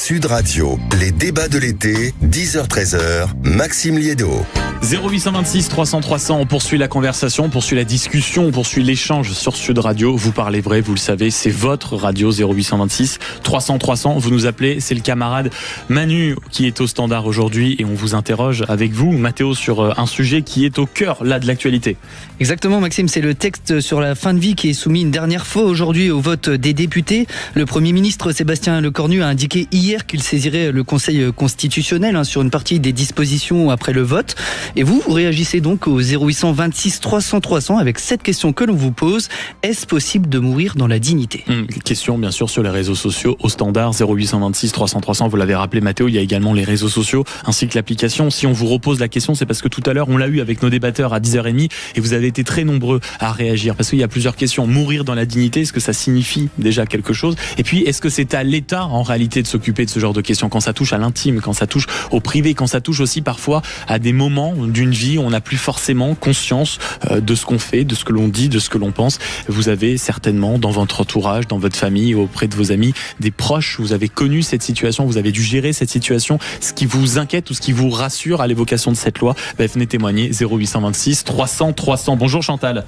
Sud Radio, les débats de l'été, 10h-13h, Maxime Liédot. 0826 300 300, on poursuit la conversation, on poursuit la discussion, on poursuit l'échange sur Sud Radio. Vous parlez vrai, vous le savez, c'est votre radio. 0826 300 300, vous nous appelez, c'est le camarade Manu qui est au standard aujourd'hui et on vous interroge avec vous, Mathéo, sur un sujet qui est au cœur là de l'actualité. Exactement Maxime, c'est le texte sur la fin de vie qui est soumis une dernière fois aujourd'hui au vote des députés. Le Premier ministre Sébastien Lecornu a indiqué hier qu'il saisirait le Conseil constitutionnel sur une partie des dispositions après le vote. Et vous réagissez donc au 0826 300 300 avec cette question que l'on vous pose. Est-ce possible de mourir dans la dignité ? Question bien sûr sur les réseaux sociaux au standard 0826 300 300. Vous l'avez rappelé Mathéo, il y a également les réseaux sociaux ainsi que l'application. Si on vous repose la question, c'est parce que tout à l'heure on l'a eu avec nos débatteurs à 10h30 et vous avez été très nombreux à réagir parce qu'il y a plusieurs questions. Mourir dans la dignité, est-ce que ça signifie déjà quelque chose ? Et puis est-ce que c'est à l'État en réalité de s'occuper de ce genre de questions quand ça touche à l'intime, quand ça touche au privé, quand ça touche aussi parfois à des moments d'une vie où on n'a plus forcément conscience de ce qu'on fait, de ce que l'on dit, de ce que l'on pense. Vous avez certainement dans votre entourage, dans votre famille, auprès de vos amis, des proches, vous avez connu cette situation, vous avez dû gérer cette situation. Ce qui vous inquiète ou ce qui vous rassure à l'évocation de cette loi, venez témoigner 0826 300 300. Bonjour Chantal.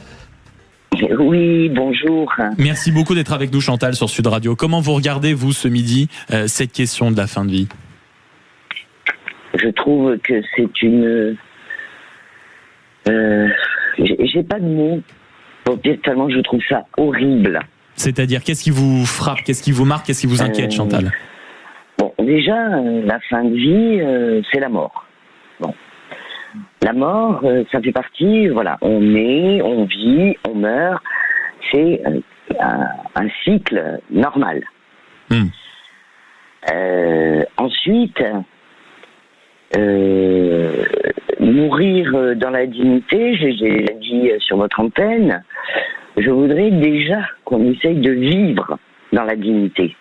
Oui, bonjour. Merci beaucoup d'être avec nous Chantal sur Sud Radio. Comment vous regardez vous ce midi cette question de la fin de vie ? Je trouve que c'est une... j'ai pas de mots pour dire tellement je trouve ça horrible. C'est-à-dire, qu'est-ce qui vous frappe, qu'est-ce qui vous marque, qu'est-ce qui vous inquiète Chantal ? Bon, déjà, la fin de vie, c'est la mort. Bon. La mort, ça fait partie, voilà, on naît, on vit, on meurt, c'est un cycle normal. Ensuite, mourir dans la dignité, j'ai dit sur votre antenne, je voudrais déjà qu'on essaye de vivre dans la dignité.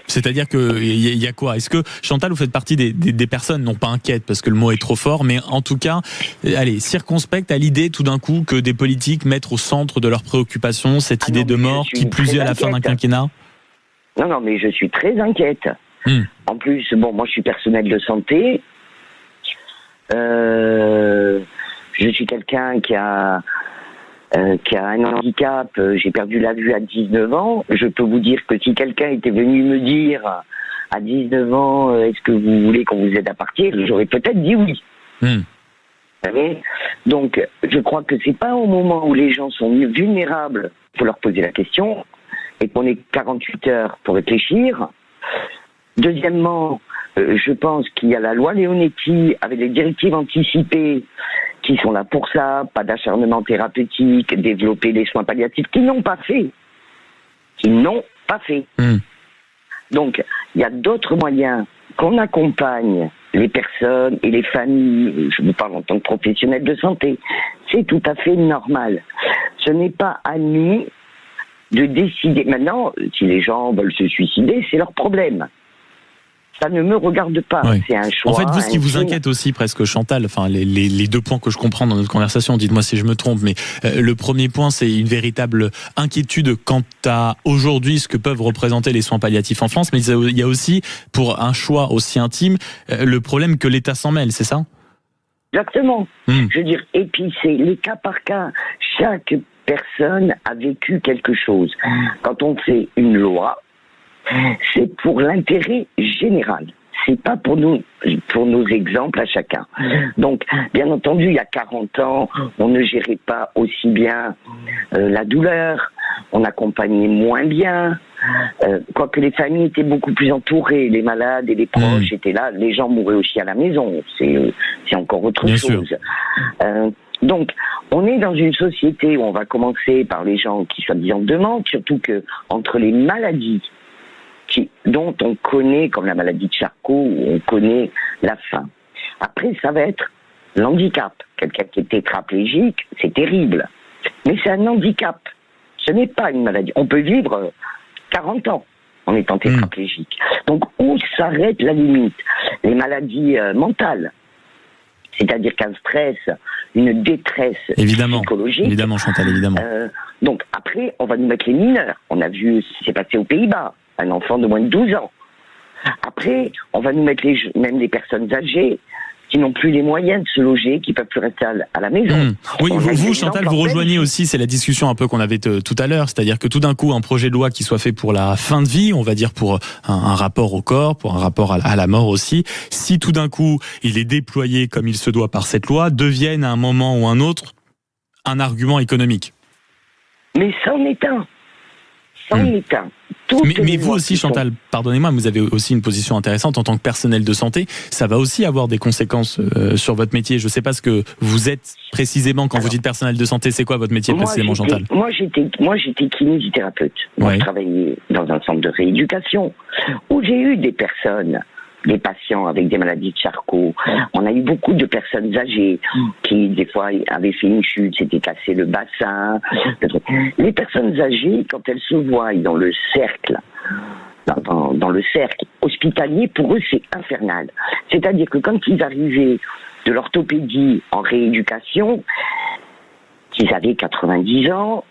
C'est-à-dire qu'il y a quoi ? Est-ce que, Chantal, vous faites partie des personnes, non pas inquiètes, parce que le mot est trop fort, mais en tout cas, allez, circonspectes à l'idée tout d'un coup que des politiques mettent au centre de leurs préoccupations cette idée de mort qui plus est à la fin d'un quinquennat ? Non, mais je suis très inquiète. En plus, bon, moi je suis personnel de santé. Je suis quelqu'un qui a un handicap, j'ai perdu la vue à 19 ans. Je peux vous dire que si quelqu'un était venu me dire à 19 ans, est-ce que vous voulez qu'on vous aide à partir, j'aurais peut-être dit oui. Vous savez ? Donc, je crois que c'est pas au moment où les gens sont vulnérables pour leur poser la question et qu'on ait 48 heures pour réfléchir. Deuxièmement, je pense qu'il y a la loi Leonetti avec les directives anticipées qui sont là pour ça, pas d'acharnement thérapeutique, développer les soins palliatifs, qui n'ont pas fait. Donc, il y a d'autres moyens qu'on accompagne les personnes et les familles, je vous parle en tant que professionnel de santé, c'est tout à fait normal. Ce n'est pas à nous de décider. Maintenant, si les gens veulent se suicider, c'est leur problème. Ça ne me regarde pas, oui. C'est un choix. En fait, vous, ce qui vous inquiète aussi presque, Chantal, enfin les deux points que je comprends dans notre conversation, dites-moi si je me trompe, mais le premier point, c'est une véritable inquiétude quant à aujourd'hui ce que peuvent représenter les soins palliatifs en France, mais il y a aussi, pour un choix aussi intime, le problème que l'État s'en mêle, c'est ça ? Exactement. Je veux dire, et puis c'est les cas par cas. Chaque personne a vécu quelque chose. Quand on fait une loi, c'est pour l'intérêt général. C'est pas pour nos exemples à chacun. Donc, bien entendu, il y a 40 ans, on ne gérait pas aussi bien la douleur, on accompagnait moins bien, quoique les familles étaient beaucoup plus entourées, les malades et les proches étaient là, les gens mouraient aussi à la maison, c'est encore autre bien chose. Donc, on est dans une société où on va commencer par les gens qui soi-disant demandent, surtout que entre les maladies dont on connaît, comme la maladie de Charcot, où on connaît la fin. Après, ça va être l'handicap. Quelqu'un qui est tétraplégique, c'est terrible. Mais c'est un handicap. Ce n'est pas une maladie. On peut vivre 40 ans en étant tétraplégique. Donc, où s'arrête la limite ? Les maladies mentales. C'est-à-dire qu'un stress, une détresse psychologique. Évidemment, Chantal, évidemment. Donc, après, on va nous mettre les mineurs. On a vu ce qui s'est passé aux Pays-Bas. Un enfant de moins de 12 ans. Après, on va nous mettre même les personnes âgées qui n'ont plus les moyens de se loger, qui peuvent plus rester à la maison. Oui, vous Chantal, vous rejoignez aussi, c'est la discussion un peu qu'on avait tout à l'heure, c'est-à-dire que tout d'un coup, un projet de loi qui soit fait pour la fin de vie, on va dire pour un rapport au corps, pour un rapport à la mort aussi, si tout d'un coup, il est déployé comme il se doit par cette loi, devienne à un moment ou un autre un argument économique. Mais ça en est un. Mais vous aussi, Chantal, pardonnez-moi, vous avez aussi une position intéressante en tant que personnel de santé. Ça va aussi avoir des conséquences sur votre métier. Je ne sais pas ce que vous êtes précisément quand vous dites personnel de santé. C'est quoi votre métier précisément, Chantal ? Moi, j'étais kinésithérapeute. Moi, je travaillais dans un centre de rééducation où j'ai eu des personnes, des patients avec des maladies de Charcot. On a eu beaucoup de personnes âgées qui, des fois, avaient fait une chute, s'étaient cassé le bassin. Les personnes âgées, quand elles se voient dans le cercle, dans le cercle hospitalier, pour eux, c'est infernal. C'est-à-dire que quand ils arrivaient de l'orthopédie en rééducation, qu'ils avaient 90 ans,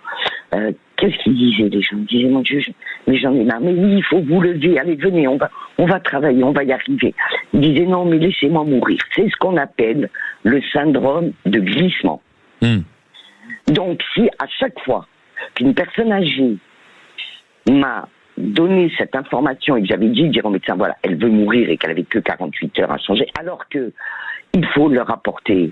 qu'est-ce qu'ils disaient, les gens? Ils disaient, mon Dieu, mais j'en ai marre. Mais oui, il faut vous lever, allez, venez, on va travailler, on va y arriver. Ils disaient, non, mais laissez-moi mourir. C'est ce qu'on appelle le syndrome de glissement. Donc, si à chaque fois qu'une personne âgée m'a donné cette information et que j'avais dit, dire au médecin, voilà, elle veut mourir et qu'elle avait que 48 heures à changer, alors que il faut leur apporter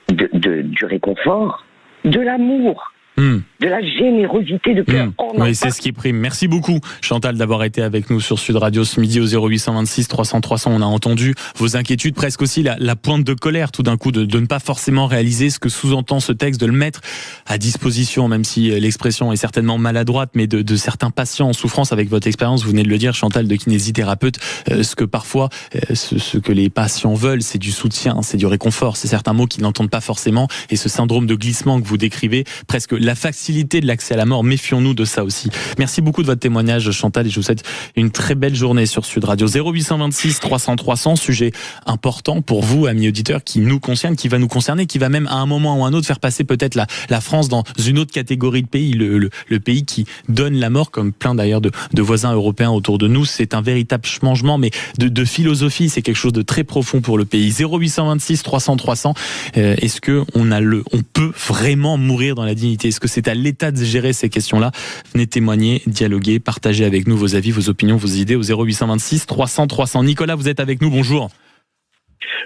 du réconfort, de l'amour, de la générosité de cœur. Oui, c'est ce qui prime. Merci beaucoup, Chantal, d'avoir été avec nous sur Sud Radio ce midi au 0826 300 300. On a entendu vos inquiétudes, presque aussi la pointe de colère tout d'un coup de ne pas forcément réaliser ce que sous-entend ce texte, de le mettre à disposition, même si l'expression est certainement maladroite, mais de certains patients en souffrance. Avec votre expérience, vous venez de le dire, Chantal, de kinésithérapeute, ce que parfois, ce que les patients veulent, c'est du soutien, c'est du réconfort, c'est certains mots qu'ils n'entendent pas forcément, et ce syndrome de glissement que vous décrivez, presque la facilité de l'accès à la mort, méfions-nous de ça aussi. Merci beaucoup de votre témoignage, Chantal, et je vous souhaite une très belle journée sur Sud Radio. 0826 300 300, sujet important pour vous, amis auditeurs, qui nous concerne, qui va nous concerner, qui va même à un moment ou un autre faire passer peut-être la France dans une autre catégorie de pays, le pays qui donne la mort, comme plein d'ailleurs de voisins européens autour de nous. C'est un véritable changement, mais de philosophie, c'est quelque chose de très profond pour le pays. 0826 300 300, est-ce que on peut vraiment mourir dans la dignité? Est-ce que c'est à l'État de gérer ces questions-là? Venez témoigner, dialoguer, partager avec nous vos avis, vos opinions, vos idées au 0826 300 300. Nicolas, vous êtes avec nous, bonjour.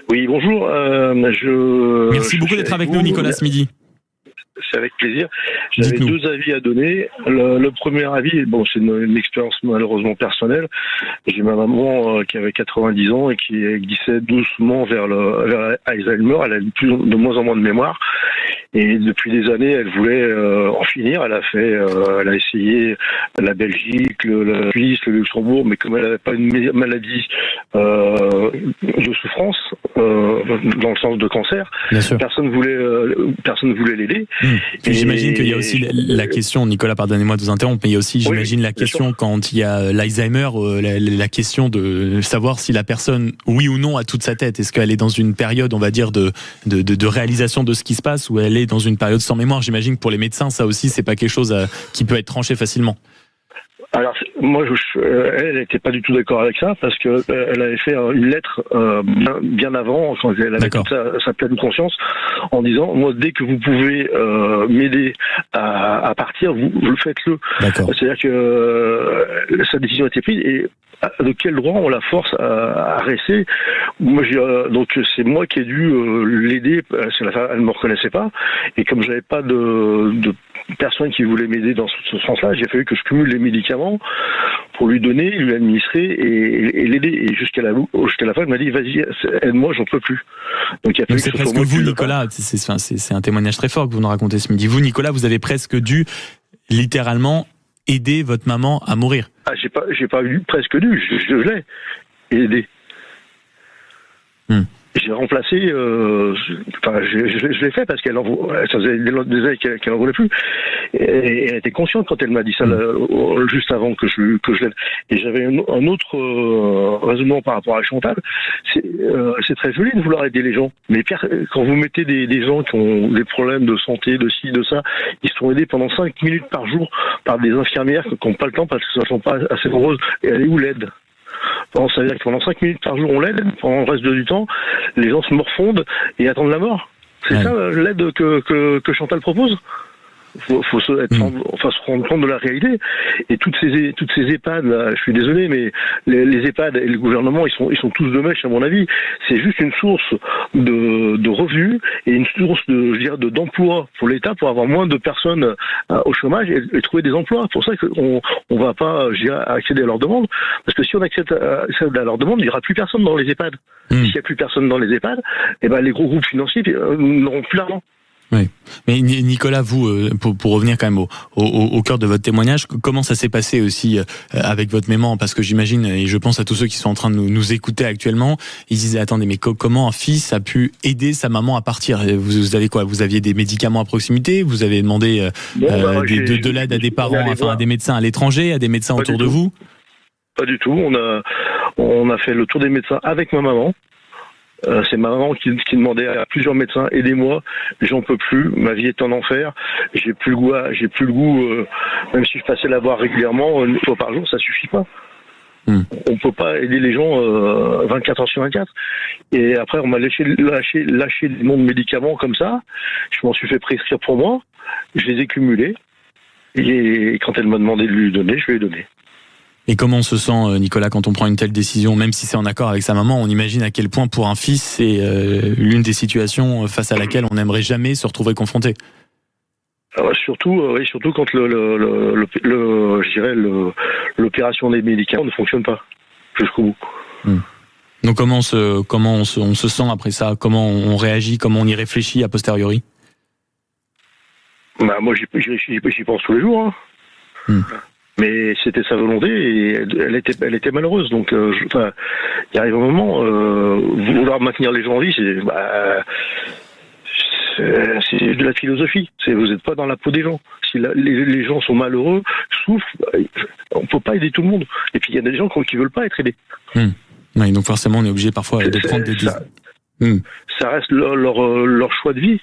Oui, bonjour. Merci beaucoup d'être avec nous, Nicolas, ce midi. C'est avec plaisir. J'avais deux avis à donner. Le premier avis, c'est une expérience malheureusement personnelle. J'ai ma maman qui avait 90 ans et qui glissait doucement vers Alzheimer. Elle a de moins en moins de mémoire. Et depuis des années, elle voulait en finir. Elle a essayé la Belgique, la Suisse, le Luxembourg, mais comme elle n'avait pas une maladie de souffrance dans le sens de cancer, personne voulait l'aider. Puis j'imagine qu'il y a aussi la question, Nicolas, pardonnez-moi de vous interrompre, mais il y a aussi, j'imagine, la question quand il y a l'Alzheimer, la question de savoir si la personne, oui ou non, a toute sa tête. Est-ce qu'elle est dans une période, on va dire, de réalisation de ce qui se passe, ou elle est dans une période sans mémoire? J'imagine que pour les médecins, ça aussi, c'est pas quelque chose qui peut être tranché facilement. Alors moi, elle n'était pas du tout d'accord avec ça parce que elle avait fait une lettre bien avant, quand elle avait sa pleine conscience, en disant moi dès que vous pouvez m'aider à partir, vous le faites-le. C'est-à-dire que sa décision a été prise et de quel droit on la force à rester? Moi, donc c'est moi qui ai dû l'aider. Elle ne me reconnaissait pas et comme j'avais pas de personne qui voulait m'aider dans ce sens-là, j'ai fallu que je cumule les médicaments pour lui donner, lui administrer et l'aider. Et jusqu'à la fin, elle m'a dit vas-y, aide-moi, j'en peux plus. Donc c'est presque vous, Nicolas. C'est un témoignage très fort que vous nous racontez ce midi. Vous, Nicolas, vous avez presque dû littéralement aider votre maman à mourir. Ah, j'ai pas eu presque dû, je l'ai aidé. J'ai remplacé, je l'ai fait parce ça faisait des années qu'elle n'en voulait plus. Et elle était consciente quand elle m'a dit ça juste avant que je l'aide. Et j'avais un autre raisonnement par rapport à Chantal. C'est très joli de vouloir aider les gens, mais quand vous mettez des gens qui ont des problèmes de santé, de ci, de ça, ils sont aidés pendant 5 minutes par jour par des infirmières qui n'ont pas le temps parce que ne sont pas assez nombreuses. Et elle est où l'aide? Bon, ça veut dire que pendant 5 minutes par jour, on l'aide. Pendant le reste du temps, les gens se morfondent et attendent la mort. C'est ça l'aide que Chantal propose. Faut se rendre compte de la réalité. Et toutes ces EHPAD, là, je suis désolé, mais les EHPAD et le gouvernement, ils sont tous de mèche, à mon avis. C'est juste une source de revenus et une source d'emploi pour l'État, pour avoir moins de personnes au chômage et trouver des emplois. C'est pour ça qu'on va pas accéder à leur demande, parce que si on accède à leur demande, il n'y aura plus personne dans les EHPAD. S'il n'y a plus personne dans les EHPAD, les gros groupes financiers n'auront plus d'argent. Oui, mais Nicolas, vous, pour revenir quand même au cœur de votre témoignage, comment ça s'est passé aussi avec votre maman? Parce que j'imagine, et je pense à tous ceux qui sont en train de nous écouter actuellement, ils disaient, attendez, mais comment un fils a pu aider sa maman à partir? Vous avez quoi? Vous aviez des médicaments à proximité? Vous avez demandé de l'aide à des parents, à des médecins à l'étranger, à des médecins autour de vous? Pas du tout. On a fait le tour des médecins avec ma maman. C'est ma maman qui demandait à plusieurs médecins, aidez-moi, j'en peux plus, ma vie est en enfer, j'ai plus le goût, même si je passais la voir régulièrement, une fois par jour, ça suffit pas. On peut pas aider les gens 24 heures sur 24. Et après, on m'a lâché des noms de médicaments comme ça, je m'en suis fait prescrire pour moi, je les ai cumulés, et quand elle m'a demandé de lui donner, je lui ai donné. Et comment on se sent, Nicolas, quand on prend une telle décision, même si c'est en accord avec sa maman? On imagine à quel point, pour un fils, c'est l'une des situations face à laquelle on n'aimerait jamais se retrouver confronté. Surtout quand l'opération des médicaments ne fonctionne pas jusqu'au bout. Donc comment on se sent après ça? Comment on réagit? Comment on y réfléchit a posteriori? Moi, j'y pense tous les jours. Mais c'était sa volonté et elle était malheureuse. Donc, il arrive un moment, vouloir maintenir les gens en vie, c'est de la philosophie. Vous n'êtes pas dans la peau des gens. Si les gens sont malheureux, souffrent, on peut pas aider tout le monde. Et puis il y a des gens qui veulent pas être aidés. Oui, donc forcément, on est obligé parfois de prendre des décisions. Ça reste leur choix de vie.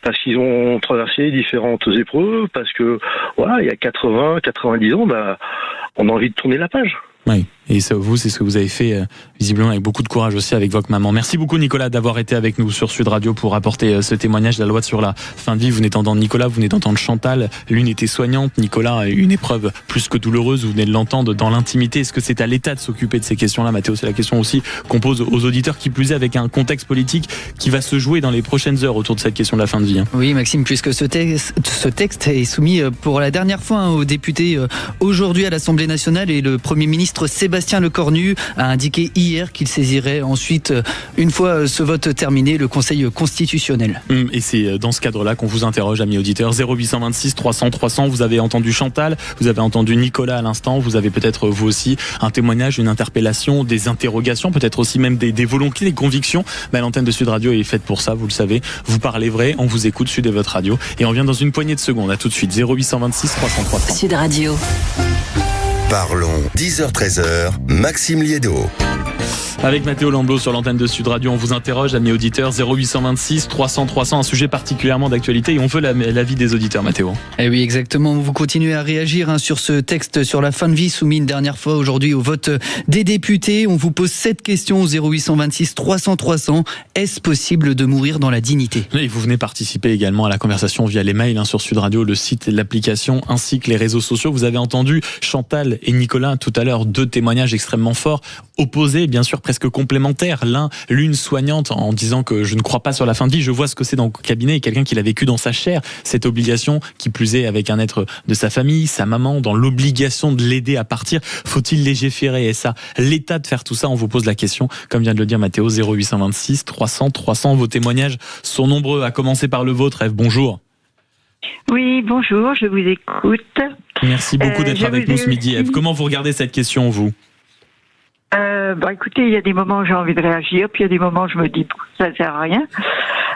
Parce qu'ils ont traversé différentes épreuves, parce que, il y a 80, 90 ans, on a envie de tourner la page. Oui, et ça, vous, c'est ce que vous avez fait visiblement avec beaucoup de courage aussi avec votre maman. Merci beaucoup, Nicolas, d'avoir été avec nous sur Sud Radio pour apporter ce témoignage de la loi sur la fin de vie. Vous venez d'entendre Nicolas, vous venez d'entendre Chantal. L'une était soignante, Nicolas a une épreuve plus que douloureuse. Vous venez de l'entendre dans l'intimité. Est-ce que c'est à l'État de s'occuper de ces questions-là, Mathéo? C'est la question aussi qu'on pose aux auditeurs, qui plus est avec un contexte politique qui va se jouer dans les prochaines heures autour de cette question de la fin de vie. Oui, Maxime, puisque ce texte est soumis pour la dernière fois aux députés aujourd'hui à l'Assemblée nationale, et le Premier ministre Sébastien Lecornu a indiqué hier qu'il saisirait ensuite, une fois ce vote terminé, le Conseil constitutionnel. Et c'est dans ce cadre-là qu'on vous interroge, amis auditeurs. 0826 300 300. Vous avez entendu Chantal, vous avez entendu Nicolas à l'instant. Vous avez peut-être vous aussi un témoignage, une interpellation, des interrogations, peut-être aussi même des volontés, des convictions. Mais l'antenne de Sud Radio est faite pour ça, vous le savez. Vous parlez vrai, on vous écoute, Sud est votre radio. Et on vient dans une poignée de secondes. À tout de suite. 0826 300 300. Sud Radio. Parlons, 10h-13h, Maxime Liédo. Avec Mathéo Lamblot sur l'antenne de Sud Radio, on vous interroge, amis auditeurs, 0826 300 300, un sujet particulièrement d'actualité, et on veut l'avis des auditeurs, Mathéo. Eh oui, exactement, vous continuez à réagir sur ce texte sur la fin de vie soumis une dernière fois aujourd'hui au vote des députés. On vous pose cette question au 0826 300 300, est-ce possible de mourir dans la dignité? Et vous venez participer également à la conversation via les mails sur Sud Radio, le site et l'application, ainsi que les réseaux sociaux. Vous avez entendu Chantal et Nicolas tout à l'heure, deux témoignages extrêmement forts, opposés, bien sûr presque complémentaires. L'une soignante en disant que je ne crois pas sur la fin de vie, je vois ce que c'est dans le cabinet, et quelqu'un qui l'a vécu dans sa chair, cette obligation, qui plus est avec un être de sa famille, sa maman, dans l'obligation de l'aider à partir. Faut-il légiférer? Et ça, l'État de faire tout ça? On vous pose la question, comme vient de le dire Mathéo. 0826 300 300. Vos témoignages sont nombreux, à commencer par le vôtre. Ève, bonjour. Oui, bonjour, je vous écoute. Merci beaucoup d'être avec nous ce midi, Ève. Comment vous regardez cette question, vous? Écoutez, il y a des moments où j'ai envie de réagir, puis il y a des moments où je me dis ça ne sert à rien.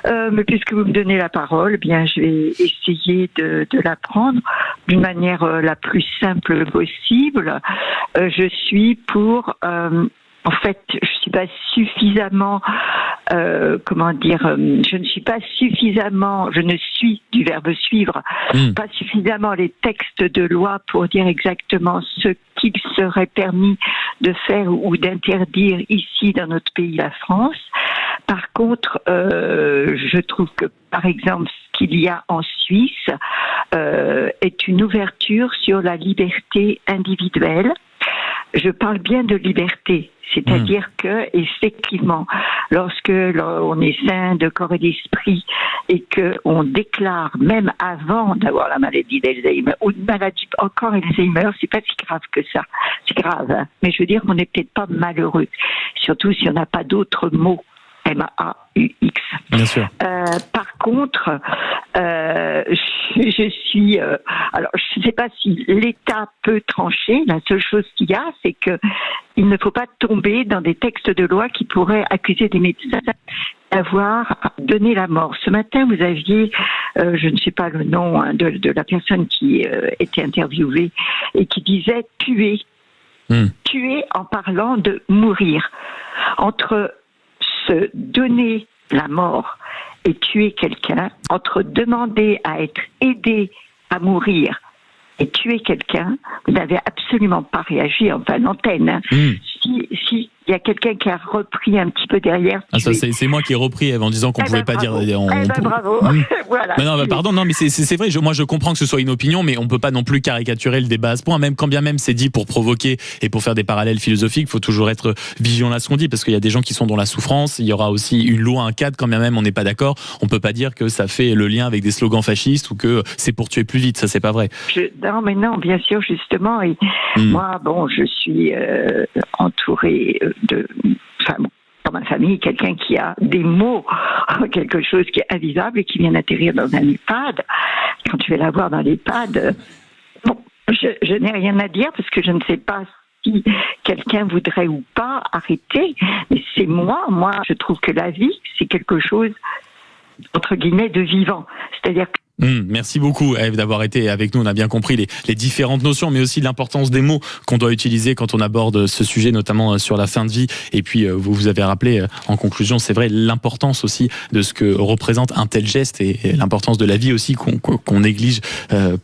Mais puisque vous me donnez la parole, je vais essayer de la prendre d'une manière la plus simple possible. Je suis pour... en fait, je suis pas suffisamment, je ne suis pas suffisamment, je ne suis du verbe suivre, pas suffisamment les textes de loi pour dire exactement ce qu'il serait permis de faire ou d'interdire ici dans notre pays, la France. Par contre, je trouve que, par exemple, ce qu'il y a en Suisse est une ouverture sur la liberté individuelle. Je parle bien de liberté, c'est-à-dire que, effectivement, lorsque on est sain de corps et d'esprit et que on déclare, même avant d'avoir la maladie d'Alzheimer, ou une maladie encore Alzheimer, c'est pas si grave que ça. C'est grave, hein, mais je veux dire qu'on n'est peut-être pas malheureux, surtout si on n'a pas d'autres mots. M-A-U-X. Bien sûr. Par contre, je suis... alors, je ne sais pas si l'État peut trancher. La seule chose qu'il y a, c'est que il ne faut pas tomber dans des textes de loi qui pourraient accuser des médecins d'avoir donné la mort. Ce matin, vous aviez, je ne sais pas le nom de la personne qui était interviewée et qui disait tuer. Tuer en parlant de mourir. Entre se donner la mort et tuer quelqu'un, entre demander à être aidé à mourir et tuer quelqu'un, vous n'avez absolument pas réagi, enfin l'antenne. Hein. Si il y a quelqu'un qui a repris un petit peu derrière. Ah, ça, c'est moi qui ai repris, Ève, en disant qu'on pouvait pas bravo. dire. Bravo. Voilà. Mais non, pardon, non, mais c'est vrai. Moi, je comprends que ce soit une opinion, mais on peut pas non plus caricaturer le débat à ce point. Même quand bien même c'est dit pour provoquer et pour faire des parallèles philosophiques, il faut toujours être vigilant à ce qu'on dit, parce qu'il y a des gens qui sont dans la souffrance. Il y aura aussi une loi, un cadre. Quand bien même on n'est pas d'accord, on peut pas dire que ça fait le lien avec des slogans fascistes ou que c'est pour tuer plus vite. Ça, c'est pas vrai. Non, bien sûr, justement. Et moi, bon, je suis entourée dans ma famille, quelqu'un qui a des mots, quelque chose qui est invisible et qui vient d'atterrir dans un EHPAD. Quand tu vas la voir dans l'EHPAD, bon, je n'ai rien à dire parce que je ne sais pas si quelqu'un voudrait ou pas arrêter, mais c'est moi, je trouve que la vie, c'est quelque chose, entre guillemets, de vivant. C'est-à-dire que Merci beaucoup, Ève, d'avoir été avec nous. On a bien compris les différentes notions, mais aussi l'importance des mots qu'on doit utiliser quand on aborde ce sujet, notamment sur la fin de vie. Et puis, vous avez rappelé en conclusion, c'est vrai, l'importance aussi de ce que représente un tel geste et l'importance de la vie aussi qu'on néglige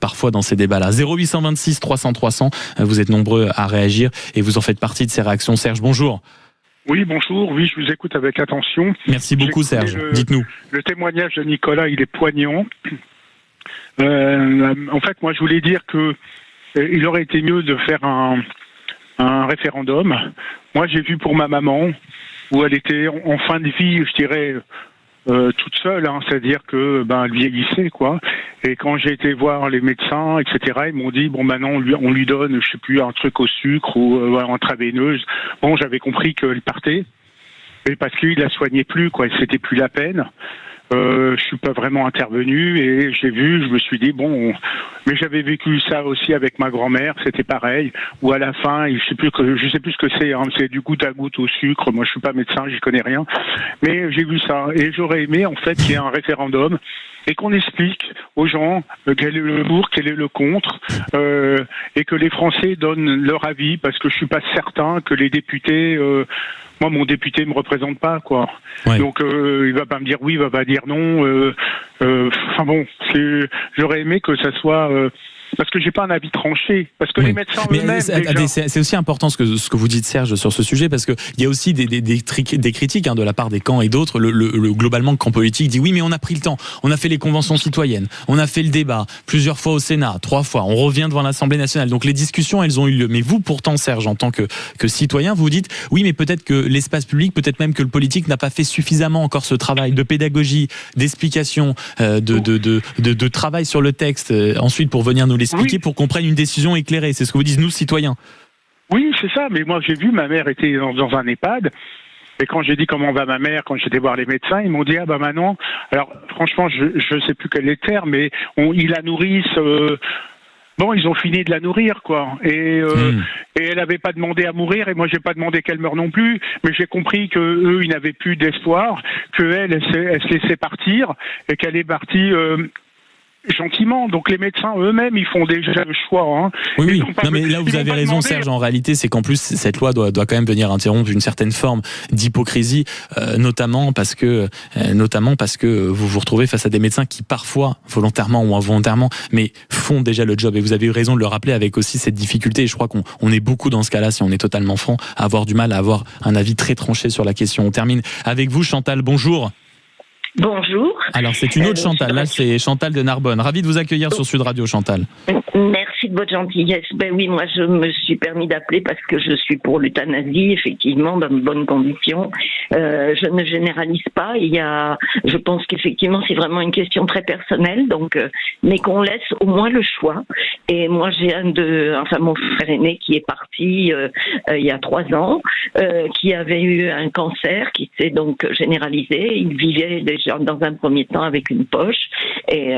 parfois dans ces débats-là. 0826 300 300, vous êtes nombreux à réagir et vous en faites partie de ces réactions. Serge, bonjour. Oui, bonjour. Oui, je vous écoute avec attention. Merci beaucoup, Serge. Dites-nous. Le témoignage de Nicolas, il est poignant. En fait, moi, je voulais dire que il aurait été mieux de faire un référendum. Moi, j'ai vu pour ma maman, où elle était en fin de vie, je dirais, toute seule, hein, c'est-à-dire que elle vieillissait, quoi. Et quand j'ai été voir les médecins, etc., ils m'ont dit, bon, maintenant, on lui donne, je sais plus, un truc au sucre ou intraveineuse. Bon, j'avais compris qu'elle partait, et parce qu'il la soignait plus, quoi, c'était plus la peine. Je suis pas vraiment intervenu et j'ai vu, je me suis dit bon, mais j'avais vécu ça aussi avec ma grand-mère, c'était pareil. Ou à la fin, je sais plus ce que c'est, hein, c'est du goutte à goutte au sucre. Moi, je suis pas médecin, j'y connais rien, mais j'ai vu ça et j'aurais aimé en fait qu'il y ait un référendum et qu'on explique aux gens quel est le pour, quel est le contre, et que les Français donnent leur avis parce que je suis pas certain que les députés moi, mon député me représente pas, quoi. Ouais. Donc, il va pas me dire oui, il va pas dire non. Enfin bon, j'aurais aimé que ça soit parce que j'ai pas un avis tranché, parce que les médecins eux-mêmes. C'est aussi important ce que vous dites, Serge, sur ce sujet, parce que il y a aussi des critiques de la part des camps et d'autres. Globalement, le camp politique dit oui, mais on a pris le temps, on a fait les conventions citoyennes, on a fait le débat plusieurs fois au Sénat, 3 fois, on revient devant l'Assemblée nationale. Donc les discussions, elles ont eu lieu. Mais vous, pourtant, Serge, en tant que citoyen, vous dites oui, mais peut-être que l'espace public, peut-être même que le politique n'a pas fait suffisamment encore ce travail de pédagogie, d'explication, de travail sur le texte, ensuite pour venir nous l'expliquer, pour qu'on prenne une décision éclairée. C'est ce que vous disent nous, citoyens. Oui, c'est ça, mais moi j'ai vu, ma mère était dans un EHPAD, et quand j'ai dit comment va ma mère, quand j'étais voir les médecins, ils m'ont dit ah bah maintenant, alors franchement je sais plus quel est le terme, mais ils la nourrissent. Bon, ils ont fini de la nourrir, quoi. Et elle avait pas demandé à mourir, et moi j'ai pas demandé qu'elle meure non plus. Mais j'ai compris que eux, ils n'avaient plus d'espoir, que elle se laissait partir, et qu'elle est partie. gentiment. Donc les médecins eux-mêmes, ils font déjà le choix. Hein. Oui. Non, mais là, vous avez raison, Serge. En réalité, c'est qu'en plus, cette loi doit quand même venir interrompre une certaine forme d'hypocrisie, notamment parce que vous vous retrouvez face à des médecins qui parfois, volontairement ou involontairement, mais font déjà le job. Et vous avez eu raison de le rappeler avec aussi cette difficulté. Et je crois qu'on est beaucoup dans ce cas-là, si on est totalement franc, à avoir du mal à avoir un avis très tranché sur la question. On termine avec vous, Chantal. Bonjour. Bonjour. Alors c'est une autre Chantal, là c'est Chantal de Narbonne. Ravi de vous accueillir sur Sud Radio, Chantal. Merci de votre gentillesse. Ben oui, moi je me suis permis d'appeler parce que je suis pour l'euthanasie, effectivement, dans de bonnes conditions. Je ne généralise pas. Je pense qu'effectivement c'est vraiment une question très personnelle, donc mais qu'on laisse au moins le choix. Et moi j'ai mon frère aîné qui est parti il y a 3 ans, qui avait eu un cancer qui s'est donc généralisé. Il vivait déjà dans un premier temps avec une poche et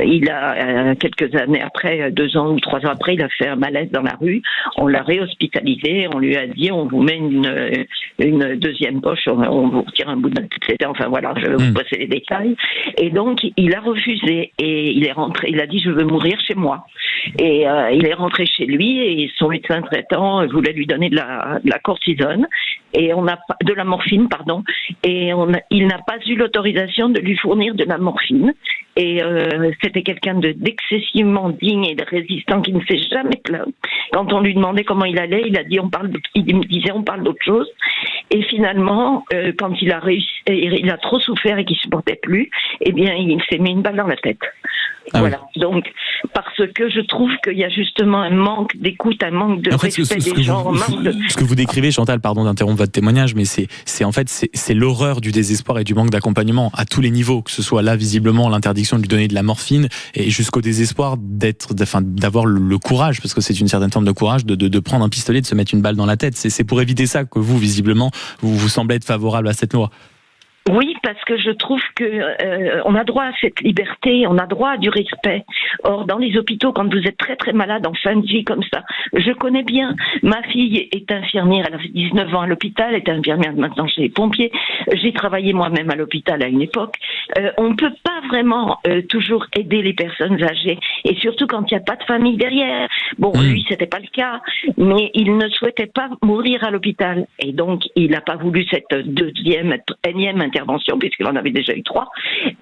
il a quelques années après, 2 ans ou 3 ans après, il a fait un malaise dans la rue. On l'a réhospitalisé, on lui a dit on vous met une deuxième poche, on vous retire un bout de tête, enfin voilà, je vais vous passer les détails. Et donc il a refusé et il est rentré, il a dit je veux mourir chez moi. Et il est rentré chez lui et son médecin traitant voulait lui donner de la cortisone et de la morphine, pardon, et il n'a pas eu l'autorisation de lui fournir de la morphine. Et c'était quelqu'un d'excessivement digne et de résistant qui ne s'est jamais plaint. Quand on lui demandait comment il allait, il me disait on parle d'autre chose. Et finalement, quand il a trop souffert et qu'il supportait plus, eh bien il s'est mis une balle dans la tête. Voilà. Donc, parce que je trouve qu'il y a justement un manque d'écoute, un manque de respect des gens. Ce que vous décrivez, Chantal, pardon d'interrompre votre témoignage, mais c'est l'horreur du désespoir et du manque d'accompagnement à tous les niveaux, que ce soit là visiblement l'interdiction de lui donner de la morphine et jusqu'au désespoir d'avoir le courage, parce que c'est une certaine forme de courage, de prendre un pistolet, de se mettre une balle dans la tête. C'est pour éviter ça que vous, visiblement, vous semblez être favorable à cette loi. Oui, parce que je trouve que on a droit à cette liberté, on a droit à du respect. Or, dans les hôpitaux, quand vous êtes très très malade en fin de vie comme ça, je connais bien. Ma fille est infirmière, elle a 19 ans à l'hôpital, elle est infirmière maintenant chez les pompiers. J'ai travaillé moi-même à l'hôpital à une époque. On ne peut pas vraiment toujours aider les personnes âgées, et surtout quand il n'y a pas de famille derrière. Bon, lui, c'était pas le cas, mais il ne souhaitait pas mourir à l'hôpital, et donc il n'a pas voulu cette énième intervention, puisqu'il en avait déjà eu 3,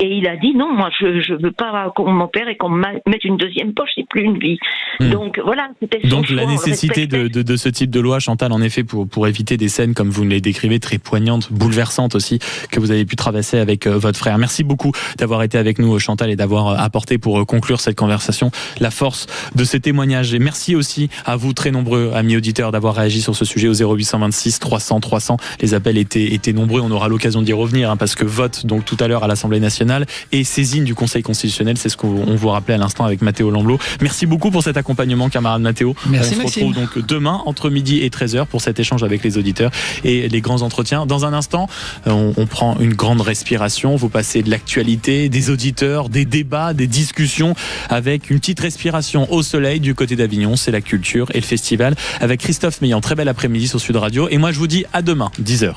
et il a dit non, moi je veux pas qu'on m'opère et qu'on me mette une deuxième poche, c'est plus une vie. Donc voilà, c'était son choix. La nécessité de ce type de loi, Chantal, en effet, pour éviter des scènes comme vous les décrivez, très poignantes, bouleversantes aussi, que vous avez pu traverser avec votre frère. Merci beaucoup d'avoir été avec nous, Chantal, et d'avoir apporté pour conclure cette conversation la force de ces témoignages. Et merci aussi à vous, très nombreux amis auditeurs, d'avoir réagi sur ce sujet au 0826 300 300. Les appels étaient nombreux, on aura l'occasion d'y revenir, parce que vote donc tout à l'heure à l'Assemblée nationale et saisine du Conseil constitutionnel, c'est ce qu'on vous rappelait à l'instant avec Mathéo Lamblot. Merci beaucoup pour cet accompagnement, camarade Mathéo. Merci, on se retrouve donc demain entre midi et 13h pour cet échange avec les auditeurs et les grands entretiens. Dans un instant, on prend une grande respiration, vous passez de l'actualité, des auditeurs, des débats, des discussions avec une petite respiration au soleil du côté d'Avignon, c'est la culture et le festival avec Christophe Meillan. Très bel après-midi sur Sud Radio et moi je vous dis à demain, 10h.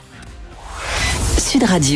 Sud Radio.